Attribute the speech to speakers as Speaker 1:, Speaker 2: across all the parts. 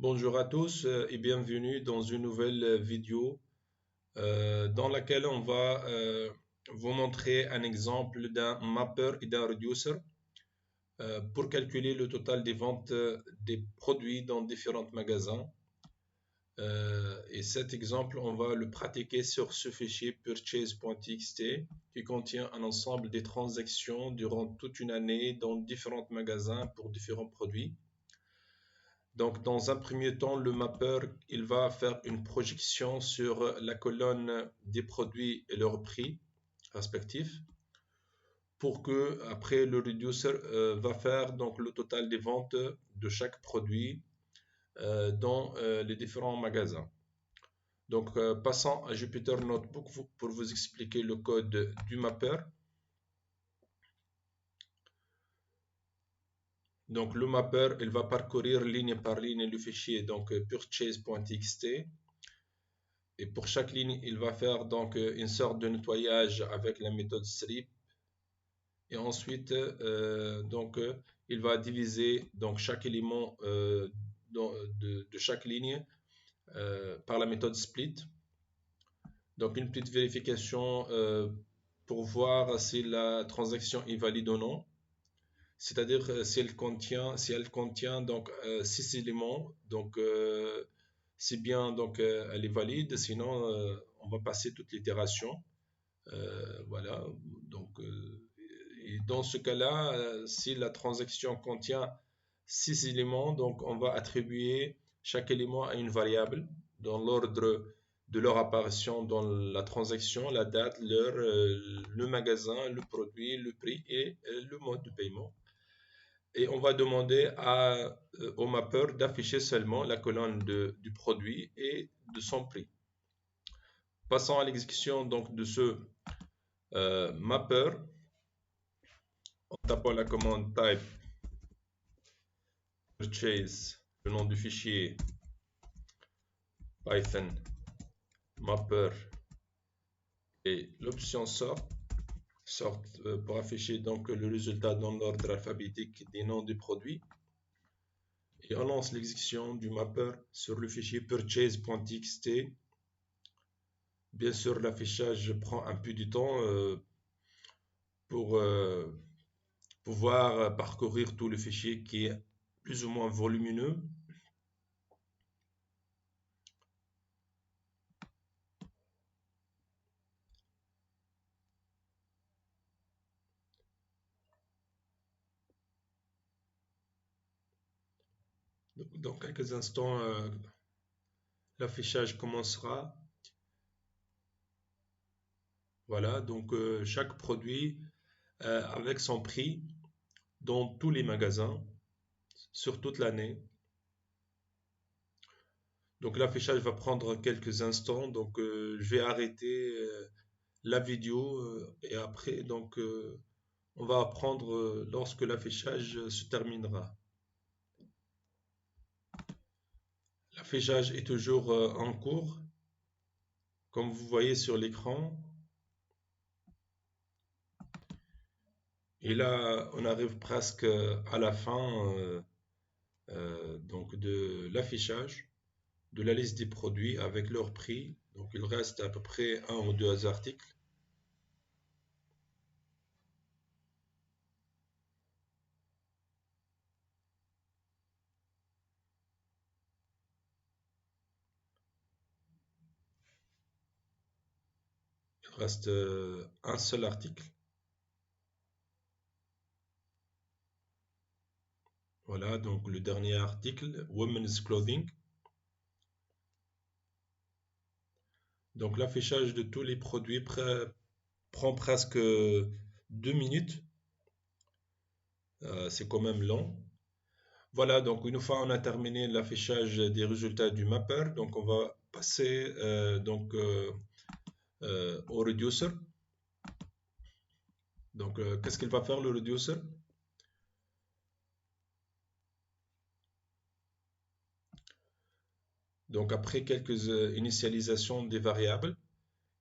Speaker 1: Bonjour à tous et bienvenue dans une nouvelle vidéo dans laquelle on va vous montrer un exemple d'un mapper et d'un reducer pour calculer le total des ventes des produits dans différents magasins. Et cet exemple, on va le pratiquer sur ce fichier purchase.txt qui contient un ensemble des transactions durant toute une année dans différents magasins pour différents produits. Donc, dans un premier temps, le mapper, il va faire une projection sur la colonne des produits et leurs prix respectifs pour que, après, le reducer va faire donc le total des ventes de chaque produit dans les différents magasins. Donc, passons à Jupyter Notebook pour vous expliquer le code du mapper. Donc, le mapper, il va parcourir ligne par ligne le fichier donc purchase.txt. Et pour chaque ligne, il va faire donc une sorte de nettoyage avec la méthode strip. Et ensuite, il va diviser donc chaque élément de chaque ligne par la méthode split. Donc une petite vérification pour voir si la transaction est valide ou non. C'est-à-dire si elle contient donc 6 éléments, donc c'est bien, donc elle est valide, sinon on va passer toute l'itération. Voilà, donc et dans ce cas-là, si la transaction contient 6 éléments, donc on va attribuer chaque élément à une variable dans l'ordre de leur apparition dans la transaction, la date, l'heure, le magasin, le produit, le prix et le mode de paiement. Et on va demander au mapper d'afficher seulement la colonne du produit et de son prix. Passons à l'exécution donc de ce mapper en tapant la commande type purchase, le nom du fichier Python mapper et l'option sort pour afficher donc le résultat dans l'ordre alphabétique des noms des produits. Et on lance l'exécution du mapper sur le fichier purchase.txt. Bien sûr, l'affichage prend un peu de temps pour pouvoir parcourir tout le fichier qui est plus ou moins volumineux. Dans quelques instants, l'affichage commencera. Voilà, donc chaque produit avec son prix dans tous les magasins sur toute l'année. Donc l'affichage va prendre quelques instants, donc je vais arrêter la vidéo et après donc on va apprendre lorsque l'affichage se terminera. L'affichage est toujours en cours, comme vous voyez sur l'écran. Et là, on arrive presque à la fin donc de l'affichage de la liste des produits avec leur prix. Donc il reste à peu près 1 ou 2 articles. Il reste un seul article. Voilà, donc le dernier article, Women's Clothing. Donc l'affichage de tous les produits prend presque 2 minutes. C'est quand même long. Voilà, donc une fois on a terminé l'affichage des résultats du mapper, donc on va passer au reducer. Donc qu'est-ce qu'il va faire le reducer? Donc après quelques initialisations des variables,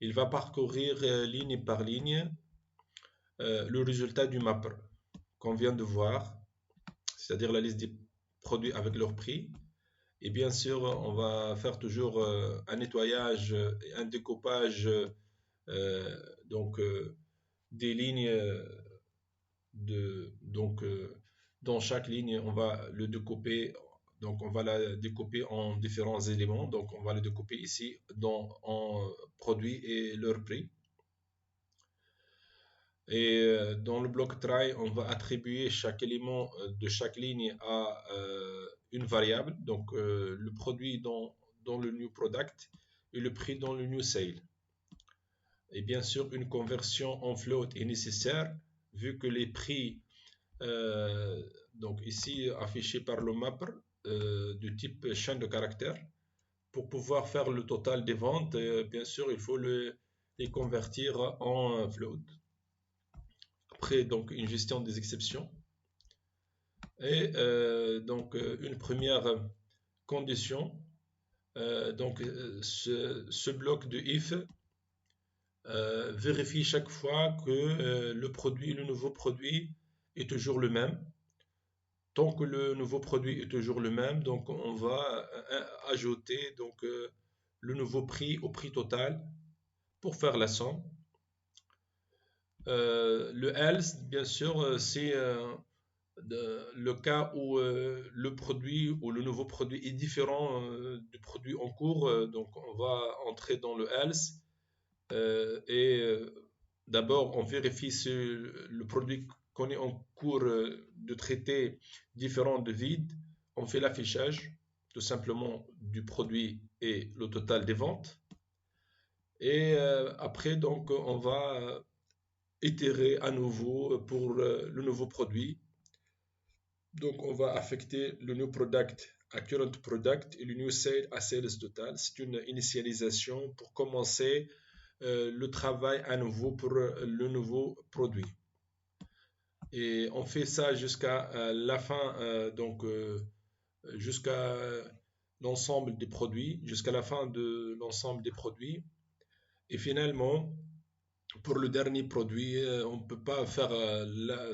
Speaker 1: il va parcourir ligne par ligne le résultat du mapper qu'on vient de voir, c'est-à-dire la liste des produits avec leur prix. Et bien sûr, on va faire toujours un nettoyage et un découpage donc des lignes dans chaque ligne, on va le découper. Donc, on va la découper en différents éléments. Donc, on va le découper ici en produits et leur prix. Et dans le bloc try, on va attribuer chaque élément de chaque ligne à une variable. Donc, le produit dans le new product et le prix dans le new sale. Et bien sûr, une conversion en float est nécessaire vu que les prix donc ici affiché par le mapper du type chaîne de caractères. Pour pouvoir faire le total des ventes, bien sûr, il faut les convertir en float. Après, donc, une gestion des exceptions. Et donc, une première condition. Donc, ce bloc de if vérifie chaque fois que le nouveau produit est toujours le même. Tant que le nouveau produit est toujours le même, donc on va ajouter donc, le nouveau prix au prix total pour faire la somme. Le else, bien sûr, c'est le cas où le produit ou le nouveau produit est différent du produit en cours. Donc on va entrer dans le else et d'abord on vérifie si le produit qu'on est en cours de traiter différent de vide. On fait l'affichage tout simplement du produit et le total des ventes. Et après, donc, on va itérer à nouveau pour le nouveau produit. Donc, on va affecter le new product à current product et le new sale à sales total. C'est une initialisation pour commencer le travail à nouveau pour le nouveau produit. Et on fait ça jusqu'à la fin, donc jusqu'à l'ensemble des produits, jusqu'à la fin de l'ensemble des produits. Et finalement, pour le dernier produit, on ne peut pas faire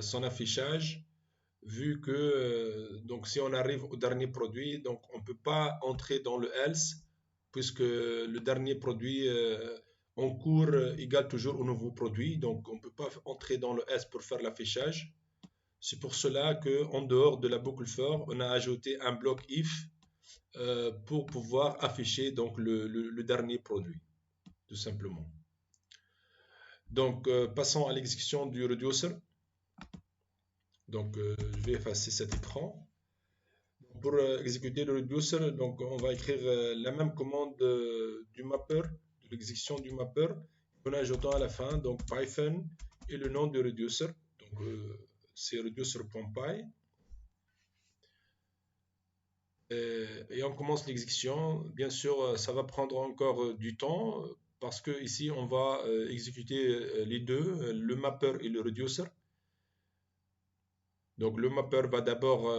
Speaker 1: son affichage vu que donc si on arrive au dernier produit, donc on ne peut pas entrer dans le else puisque le dernier produit en cours égale toujours au nouveau produit, donc on ne peut pas entrer dans le else pour faire l'affichage. C'est pour cela qu'en dehors de la boucle for, on a ajouté un bloc if pour pouvoir afficher donc le dernier produit, tout simplement. Donc, passons à l'exécution du reducer. Donc, je vais effacer cet écran. Pour exécuter le reducer, donc, on va écrire la même commande du mapper, de l'exécution du mapper, en ajoutant à la fin donc Python et le nom du reducer. Donc, c'est reducer.py. Et on commence l'exécution. Bien sûr, ça va prendre encore du temps parce que ici on va exécuter les deux, le mapper et le reducer. Donc le mapper va d'abord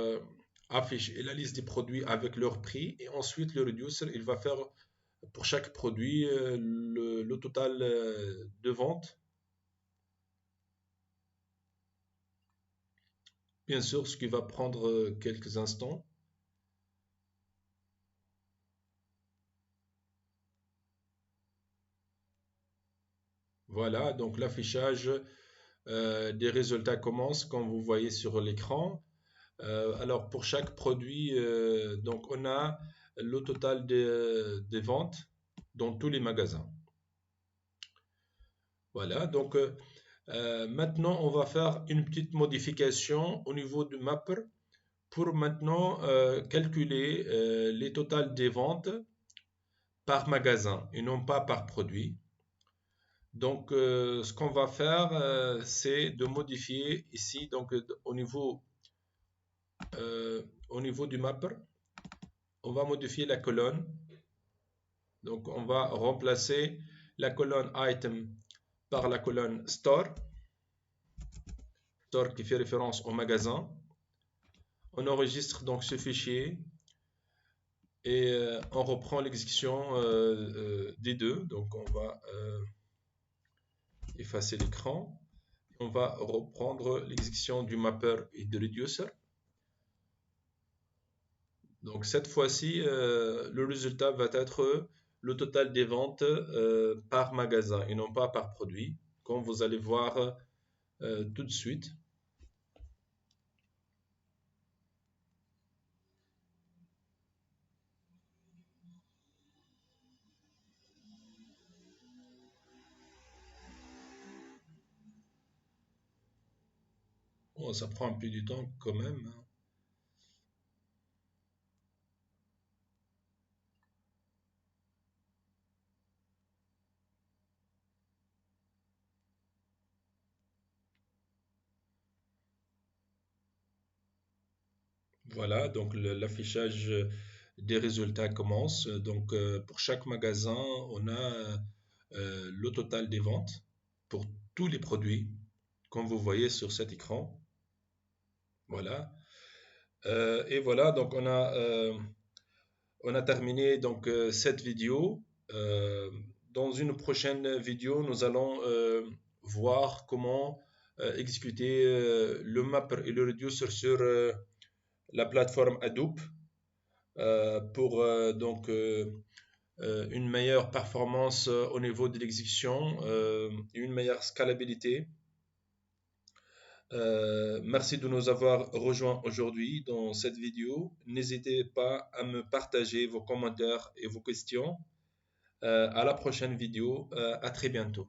Speaker 1: afficher la liste des produits avec leur prix et ensuite le reducer, il va faire pour chaque produit le total de vente. Bien sûr, ce qui va prendre quelques instants. Voilà, donc l'affichage des résultats commence comme vous voyez sur l'écran. Alors pour chaque produit, donc on a le total des ventes dans tous les magasins. Voilà, donc maintenant on va faire une petite modification au niveau du mapper pour maintenant calculer les totals des ventes par magasin et non pas par produit. Donc ce qu'on va faire c'est de modifier ici donc au niveau du mapper, on va modifier la colonne. Donc on va remplacer la colonne item par la colonne store qui fait référence au magasin. On enregistre donc ce fichier et on reprend l'exécution des deux. Donc on va effacer l'écran. On va reprendre l'exécution du mapper et du reducer. Donc cette fois-ci, le résultat va être le total des ventes par magasin et non pas par produit, comme vous allez voir tout de suite. Bon, ça prend un peu du temps quand même, hein. Voilà, donc l'affichage des résultats commence. Donc pour chaque magasin, on a le total des ventes pour tous les produits, comme vous voyez sur cet écran. Voilà. Et voilà, donc on a terminé donc cette vidéo. Euh, Dans une prochaine vidéo, nous allons voir comment exécuter le mapper et le reducer sur la plateforme Hadoop pour une meilleure performance au niveau de l'exécution, une meilleure scalabilité. Merci de nous avoir rejoints aujourd'hui dans cette vidéo. N'hésitez pas à me partager vos commentaires et vos questions. À la prochaine vidéo. À très bientôt.